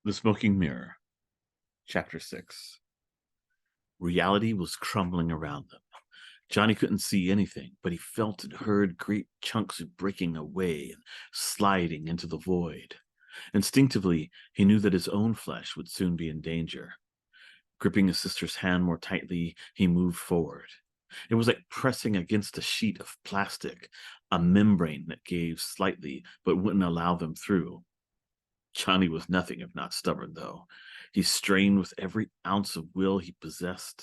The Smoking Mirror, Chapter 6. Reality was crumbling around them. Johnny couldn't see anything, but he felt and heard great chunks breaking away and sliding into the void. Instinctively, he knew that his own flesh would soon be in danger. Gripping his sister's hand more tightly, he moved forward. It was like pressing against a sheet of plastic, a membrane that gave slightly but wouldn't allow them through. Johnny was nothing if not stubborn, though. He strained with every ounce of will he possessed.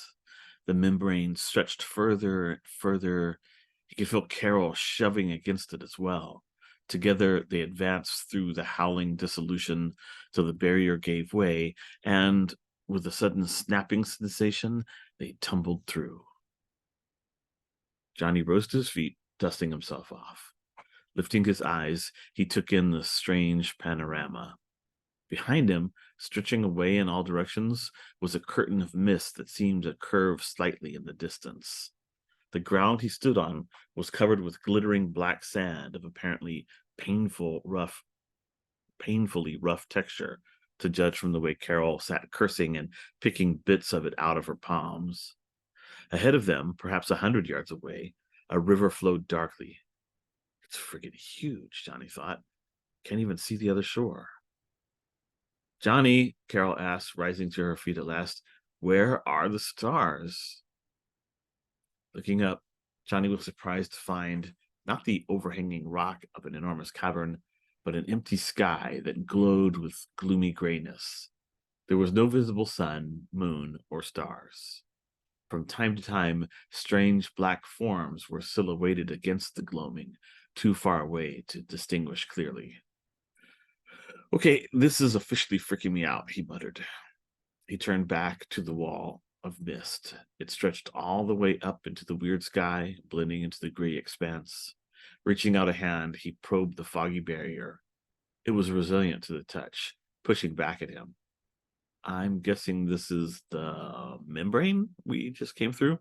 The membrane stretched further and further. He could feel Carol shoving against it as well. Together, they advanced through the howling dissolution till the barrier gave way, and with a sudden snapping sensation, they tumbled through. Johnny rose to his feet, dusting himself off. Lifting his eyes, he took in the strange panorama. Behind him, stretching away in all directions, was a curtain of mist that seemed to curve slightly in the distance. The ground he stood on was covered with glittering black sand of apparently painfully rough texture, to judge from the way Carol sat cursing and picking bits of it out of her palms. Ahead of them, perhaps 100 yards away, a river flowed darkly. It's friggin' huge, Johnny thought. Can't even see the other shore. Johnny, Carol asked, rising to her feet at last, where are the stars? Looking up, Johnny was surprised to find not the overhanging rock of an enormous cavern, but an empty sky that glowed with gloomy grayness. There was no visible sun, moon, or stars. From time to time, strange black forms were silhouetted against the gloaming, too far away to distinguish clearly. Okay, this is officially freaking me out, he muttered. He turned back to the wall of mist. It stretched all the way up into the weird sky, blending into the gray expanse. Reaching out a hand, he probed the foggy barrier. It was resilient to the touch, pushing back at him. I'm guessing this is the membrane we just came through?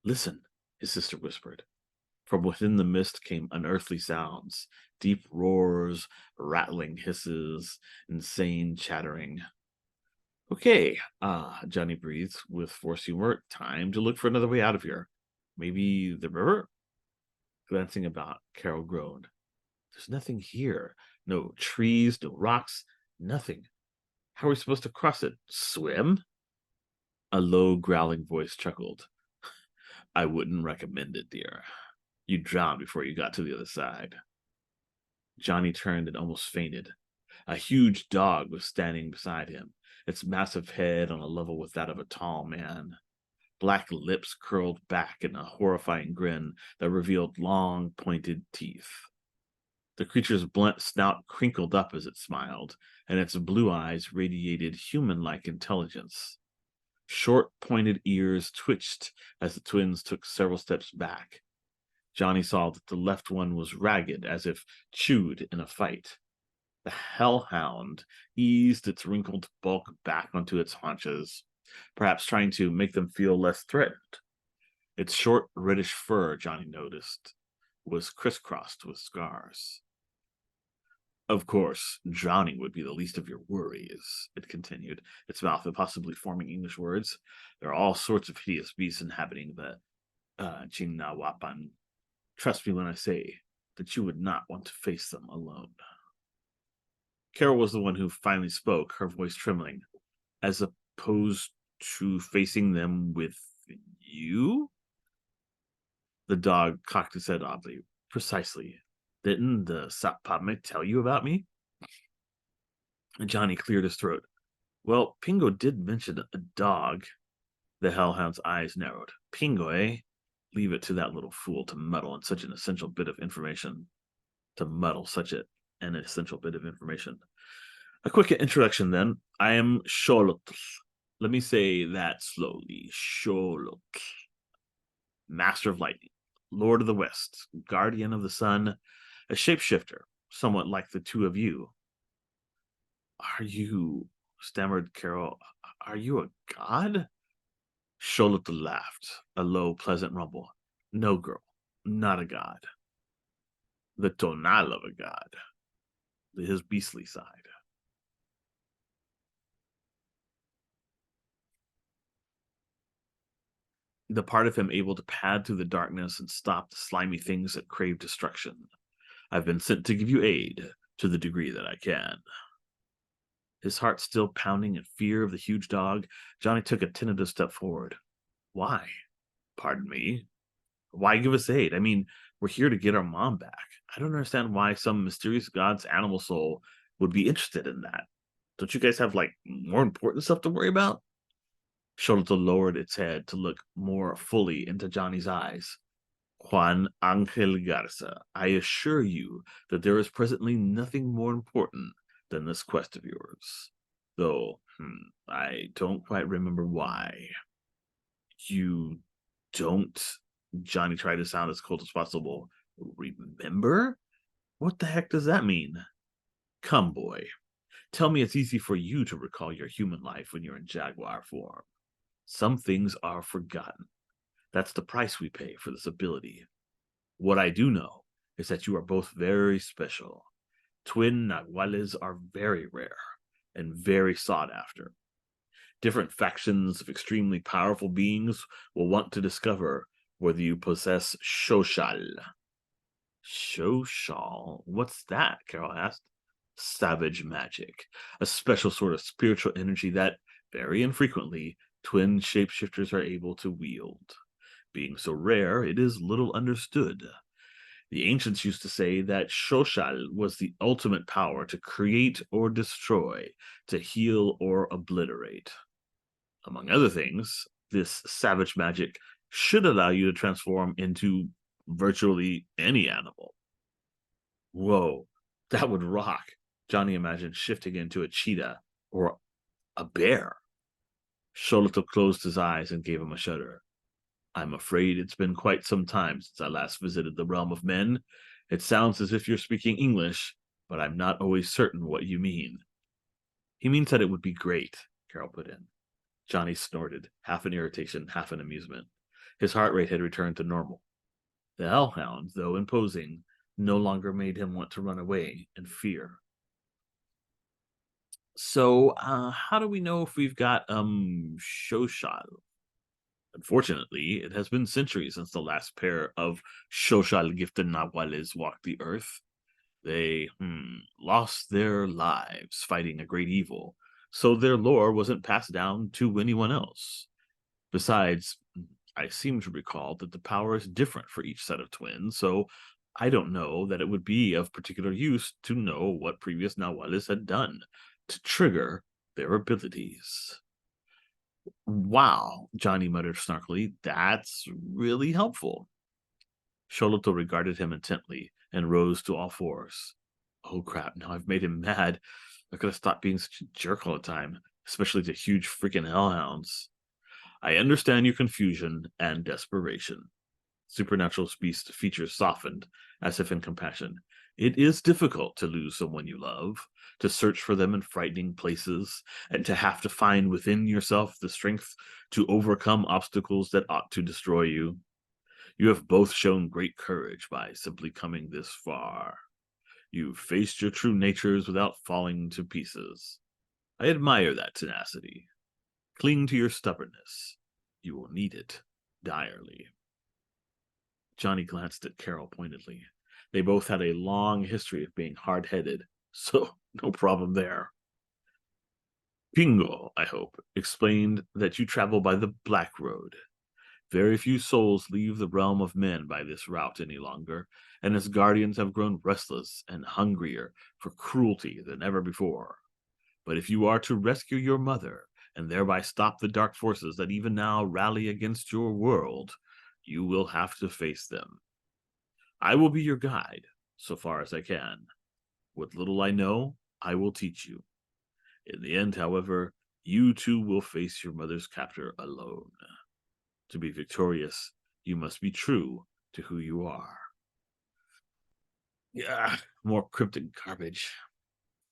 Listen, his sister whispered. From within the mist came unearthly sounds, deep roars, rattling hisses, insane chattering. Okay, Johnny breathed with forced humor. Time to look for another way out of here. Maybe the river? Glancing about, Carol groaned. There's nothing here. No trees, no rocks, nothing. How are we supposed to cross it? Swim? A low, growling voice chuckled. I wouldn't recommend it, dear. You'd drown before you got to the other side. Johnny turned and almost fainted. A huge dog was standing beside him, its massive head on a level with that of a tall man. Black lips curled back in a horrifying grin that revealed long, pointed teeth. The creature's blunt snout crinkled up as it smiled, and its blue eyes radiated human-like intelligence. Short, pointed ears twitched as the twins took several steps back. Johnny saw that the left one was ragged, as if chewed in a fight. The hellhound eased its wrinkled bulk back onto its haunches, perhaps trying to make them feel less threatened. Its short, reddish fur, Johnny noticed, was crisscrossed with scars. Of course, drowning would be the least of your worries, it continued, its mouth impossibly forming English words. There are all sorts of hideous beasts inhabiting the Chignawapan. Trust me when I say that you would not want to face them alone. Carol was the one who finally spoke, her voice trembling. As opposed to facing them with you? The dog cocked his head oddly. Precisely. Didn't the Sapame tell you about me? Johnny cleared his throat. Well, Pingo did mention a dog. The hellhound's eyes narrowed. Pingo, eh? Leave it to that little fool to muddle in such an essential bit of information. An essential bit of information. A quick introduction, then. I am Xolotl. Let me say that slowly. Xolotl. Master of Lightning, Lord of the West, Guardian of the Sun, a shapeshifter, somewhat like the two of you. Are you, stammered Carol, are you a god? Xolotl laughed, a low, pleasant rumble. No, girl, not a god. The tonal of a god. His beastly side. the part of him able to pad through the darkness and stop the slimy things that crave destruction. I've been sent to give you aid to the degree that I can. His heart still pounding in fear of the huge dog, Johnny took a tentative step forward. Why? Pardon me? Why give us aid? I mean, we're here to get our mom back. I don't understand why some mysterious god's animal soul would be interested in that. Don't you guys have, like, more important stuff to worry about? Shoto lowered its head to look more fully into Johnny's eyes. Juan Angel Garza, I assure you that there is presently nothing more important than this quest of yours. Though, I don't quite remember why. You don't? Johnny tried to sound as cold as possible. Remember? What the heck does that mean? Come, boy. Tell me it's easy for you to recall your human life when you're in jaguar form. Some things are forgotten. That's the price we pay for this ability. What I do know is that you are both very special. Twin Nahuales are very rare and very sought after. Different factions of extremely powerful beings will want to discover whether you possess Shoshal. Shoshal? What's that? Carol asked. Savage magic, a special sort of spiritual energy that, very infrequently, twin shapeshifters are able to wield. Being so rare, it is little understood. The ancients used to say that Shoshal was the ultimate power to create or destroy, to heal or obliterate. Among other things, this savage magic should allow you to transform into virtually any animal. Whoa, that would rock. Johnny imagined shifting into a cheetah or a bear. Sholito closed his eyes and gave him a shudder. I'm afraid it's been quite some time since I last visited the realm of men. It sounds as if you're speaking English, but I'm not always certain what you mean. He means that it would be great, Carol put in. Johnny snorted, half in irritation, half in amusement. His heart rate had returned to normal. The hellhound, though imposing, no longer made him want to run away in fear. So, how do we know if we've got Shoshal? Unfortunately, it has been centuries since the last pair of Shoshal gifted Nahuales walked the earth. They lost their lives fighting a great evil, so their lore wasn't passed down to anyone else. Besides, I seem to recall that the power is different for each set of twins, so I don't know that it would be of particular use to know what previous Nahuales had done to trigger their abilities. Wow, Johnny muttered snarkily. That's really helpful. Sholoto regarded him intently and rose to all fours. Oh crap, now I've made him mad. I could have stopped being such a jerk all the time, especially to huge freaking hellhounds. I understand your confusion and desperation. Supernatural Beast's features softened, as if in compassion. It is difficult to lose someone you love, to search for them in frightening places, and to have to find within yourself the strength to overcome obstacles that ought to destroy you. You have both shown great courage by simply coming this far. You've faced your true natures without falling to pieces. I admire that tenacity. Cling to your stubbornness. You will need it direly. Johnny glanced at Carol pointedly. They both had a long history of being hard-headed, so no problem there. Pingo, I hope, explained that you travel by the Black Road. Very few souls leave the realm of men by this route any longer, and its guardians have grown restless and hungrier for cruelty than ever before. But if you are to rescue your mother, and thereby stop the dark forces that even now rally against your world, you will have to face them. I will be your guide, so far as I can. What little I know, I will teach you. In the end, however, you too will face your mother's captor alone. To be victorious, you must be true to who you are. Yeah, more cryptic garbage.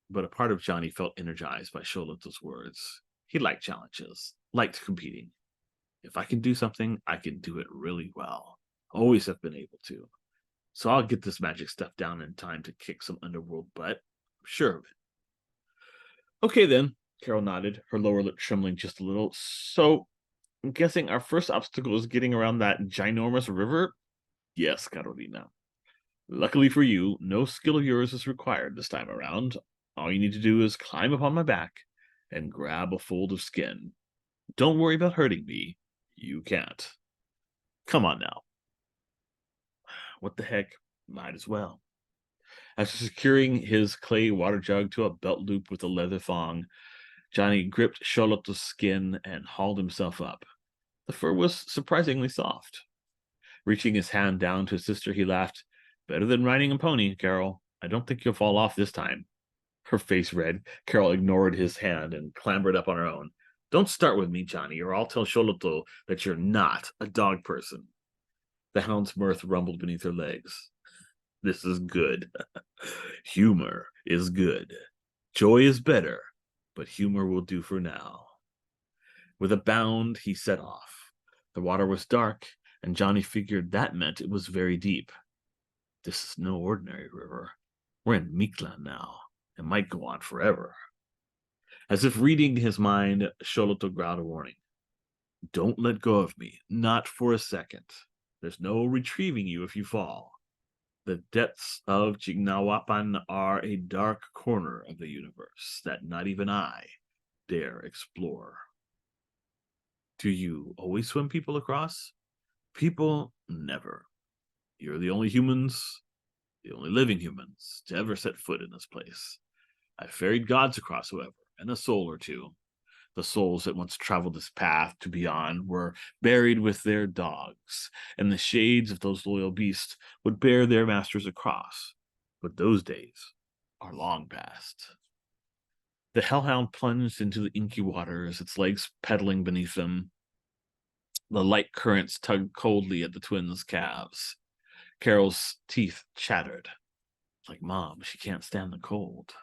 But a part of Johnny felt energized by Sholito's words. He liked challenges, liked competing. If I can do something, I can do it really well. Always have been able to. So I'll get this magic stuff down in time to kick some underworld butt. I'm sure of it. Okay then, Carol nodded, her lower lip trembling just a little. So, I'm guessing our first obstacle is getting around that ginormous river? Yes, Carolina. Luckily for you, no skill of yours is required this time around. All you need to do is climb up on my back and grab a fold of skin. Don't worry about hurting me. You can't. Come on now. What the heck? Might as well. After securing his clay water jug to a belt loop with a leather thong, Johnny gripped Charlotte's skin and hauled himself up. The fur was surprisingly soft. Reaching his hand down to his sister, he laughed. Better than riding a pony, Carol. I don't think you'll fall off this time. Her face red. Carol ignored his hand and clambered up on her own. Don't start with me, Johnny, or I'll tell Charlotte that you're not a dog person. The hound's mirth rumbled beneath her legs. This is good. Humor is good. Joy is better, but humor will do for now. With a bound, he set off. The water was dark, and Johnny figured that meant it was very deep. This is no ordinary river. We're in Miklan now. It might go on forever. As if reading his mind, Sholoto growled a warning. Don't let go of me, not for a second. There's no retrieving you if you fall. The depths of Jignawapan are a dark corner of the universe that not even I dare explore. Do you always swim people across? People, never. You're the only humans, the only living humans, to ever set foot in this place. I've ferried gods across, however, and a soul or two. The souls that once traveled this path to beyond were buried with their dogs, and the shades of those loyal beasts would bear their masters across. But those days are long past. The hellhound plunged into the inky waters, its legs pedaling beneath them. The light currents tugged coldly at the twins' calves. Carol's teeth chattered. Like Mom, she can't stand the cold.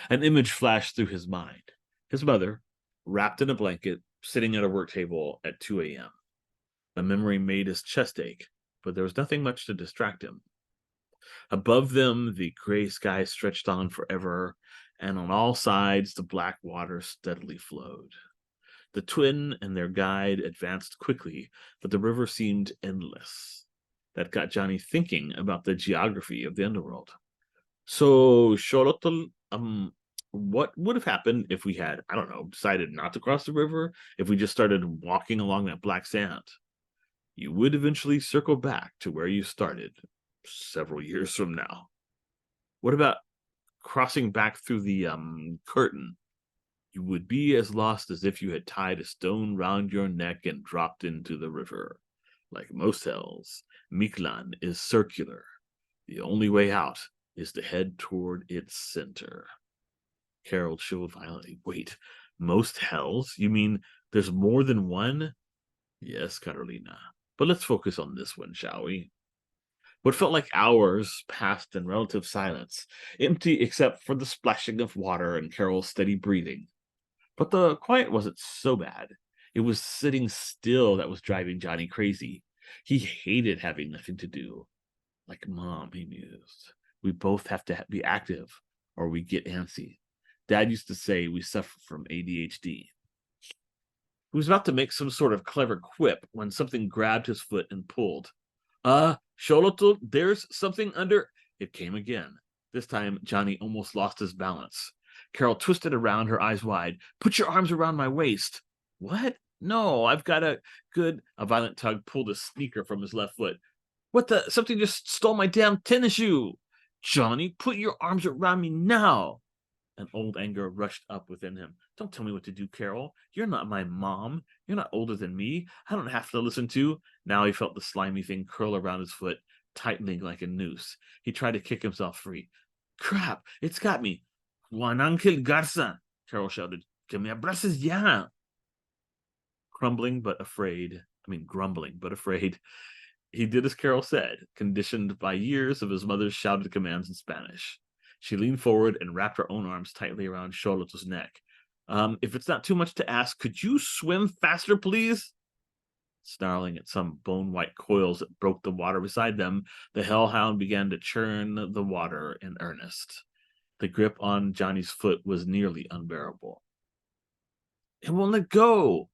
An image flashed through his mind. His mother, wrapped in a blanket, sitting at a work table at 2 a.m. The memory made his chest ache, but there was nothing much to distract him. Above them, the gray sky stretched on forever, and on all sides, the black water steadily flowed. The twin and their guide advanced quickly, but the river seemed endless. That got Johnny thinking about the geography of the underworld. So, Xolotl, what would have happened if we had, I don't know, decided not to cross the river, if we just started walking along that black sand? You would eventually circle back to where you started several years from now. What about crossing back through the curtain? You would be as lost as if you had tied a stone round your neck and dropped into the river. Like most hells, Miklan is circular. The only way out is to head toward its center. Carol chilled violently. Wait, most hells? You mean there's more than one? Yes, Carolina. But let's focus on this one, shall we? What felt like hours passed in relative silence, empty except for the splashing of water and Carol's steady breathing. But the quiet wasn't so bad. It was sitting still that was driving Johnny crazy. He hated having nothing to do. Like Mom, he mused. We both have to be active or we get antsy. Dad used to say we suffer from ADHD. He was about to make some sort of clever quip when something grabbed his foot and pulled. Xolotl, there's something under. It came again. This time, Johnny almost lost his balance. Carol twisted around, her eyes wide. Put your arms around my waist. What? No, I've got a good. A violent tug pulled a sneaker from his left foot. What the? Something just stole my damn tennis shoe. Johnny, put your arms around me now. An old anger rushed up within him. Don't tell me what to do, Carol. You're not my mom. You're not older than me. I don't have to listen to. Now he felt the slimy thing curl around his foot, tightening like a noose. He tried to kick himself free. Crap, it's got me. Juan Angel Garza, Carol shouted. Que me abraces ya. Grumbling but afraid, he did as Carol said, conditioned by years of his mother's shouted commands in Spanish. She leaned forward and wrapped her own arms tightly around Charlotte's neck. If it's not too much to ask, could you swim faster, please? Snarling at some bone-white coils that broke the water beside them, the hellhound began to churn the water in earnest. The grip on Johnny's foot was nearly unbearable. It won't let go.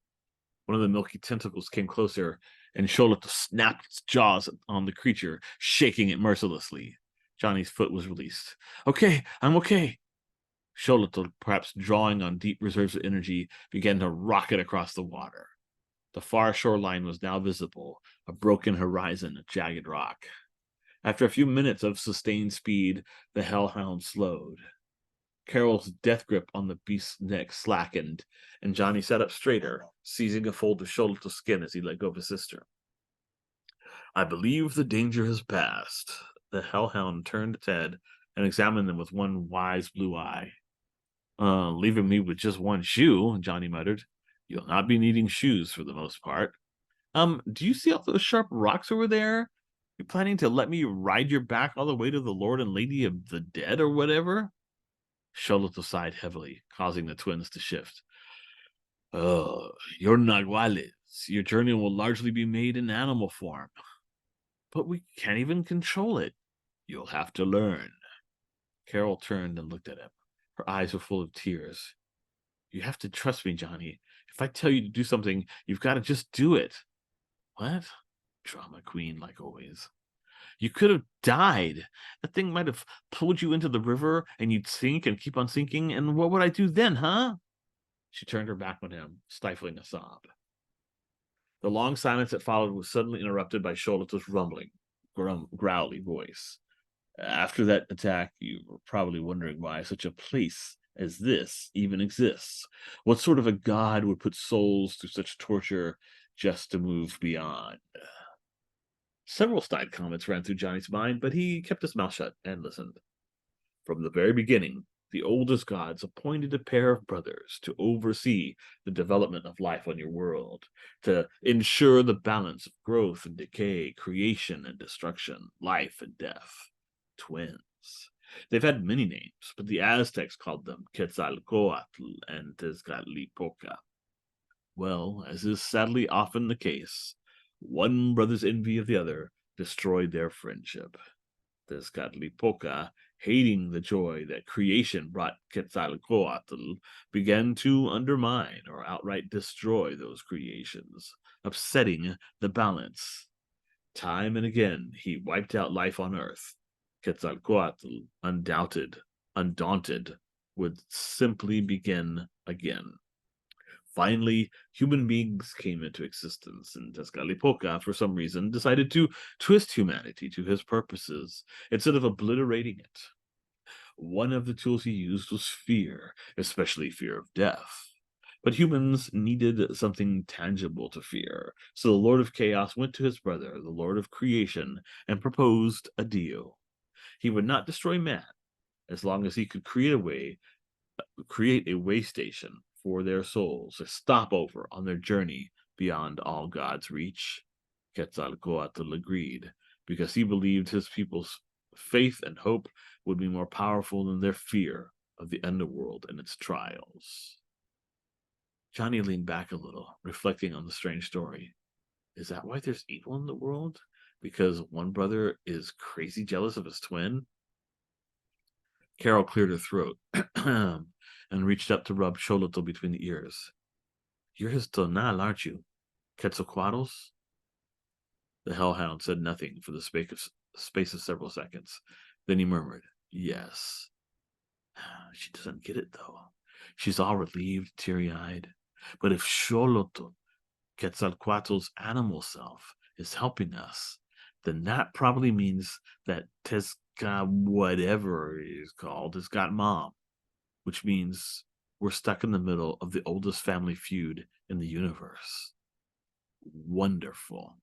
One of the milky tentacles came closer, and Sholito snapped its jaws on the creature, shaking it mercilessly. Johnny's foot was released. Okay, I'm okay. Sholito, perhaps drawing on deep reserves of energy, began to rocket across the water. The far shoreline was now visible, a broken horizon of jagged rock. After a few minutes of sustained speed, the hellhound slowed. Carol's death grip on the beast's neck slackened, and Johnny sat up straighter, seizing a fold of Sholito's skin as he let go of his sister. I believe the danger has passed. The hellhound turned its head and examined them with one wise blue eye. Leaving me with just one shoe, Johnny muttered. You'll not be needing shoes for the most part. Do you see all those sharp rocks over there? You planning to let me ride your back all the way to the Lord and Lady of the Dead or whatever? Sholito sighed heavily, causing the twins to shift. Oh, you're Naguales. Your journey will largely be made in animal form. But we can't even control it. You'll have to learn. Carol turned and looked at him. Her eyes were full of tears. You have to trust me, Johnny. If I tell you to do something, you've got to just do it. What? Drama queen, like always. You could have died. That thing might have pulled you into the river and you'd sink and keep on sinking. And what would I do then, huh? She turned her back on him, stifling a sob. The long silence that followed was suddenly interrupted by Sholito's rumbling, growly voice. After that attack, you were probably wondering why such a place as this even exists. What sort of a god would put souls through such torture just to move beyond? Several snide comments ran through Johnny's mind, but he kept his mouth shut and listened. From the very beginning, the oldest gods appointed a pair of brothers to oversee the development of life on your world, to ensure the balance of growth and decay, creation and destruction, life and death. Twins. They've had many names, but the Aztecs called them Quetzalcoatl and Tezcatlipoca. Well, as is sadly often the case, one brother's envy of the other destroyed their friendship. Tezcatlipoca, hating the joy that creation brought Quetzalcoatl, began to undermine or outright destroy those creations, upsetting the balance. Time and again, he wiped out life on Earth. Quetzalcoatl, undaunted, would simply begin again. Finally, human beings came into existence, and Tezcatlipoca, for some reason, decided to twist humanity to his purposes instead of obliterating it. One of the tools he used was fear, especially fear of death. But humans needed something tangible to fear, so the Lord of Chaos went to his brother, the Lord of Creation, and proposed a deal. He would not destroy man, as long as he could create a way station for their souls, a stopover on their journey beyond all God's reach. Quetzalcoatl agreed, because he believed his people's faith and hope would be more powerful than their fear of the underworld and its trials. Johnny leaned back a little, reflecting on the strange story. Is that why there's evil in the world? Because one brother is crazy jealous of his twin? Carol cleared her throat and reached up to rub Cholito between the ears. You're his tonal, aren't you? Quetzalcoatl's? The hellhound said nothing for the space of several seconds. Then he murmured, Yes. She doesn't get it, though. She's all relieved, teary-eyed. But if Cholito, Quetzalcoatl's animal self, is helping us, then that probably means that Tezca, whatever it is called, has got mom, which means we're stuck in the middle of the oldest family feud in the universe. Wonderful.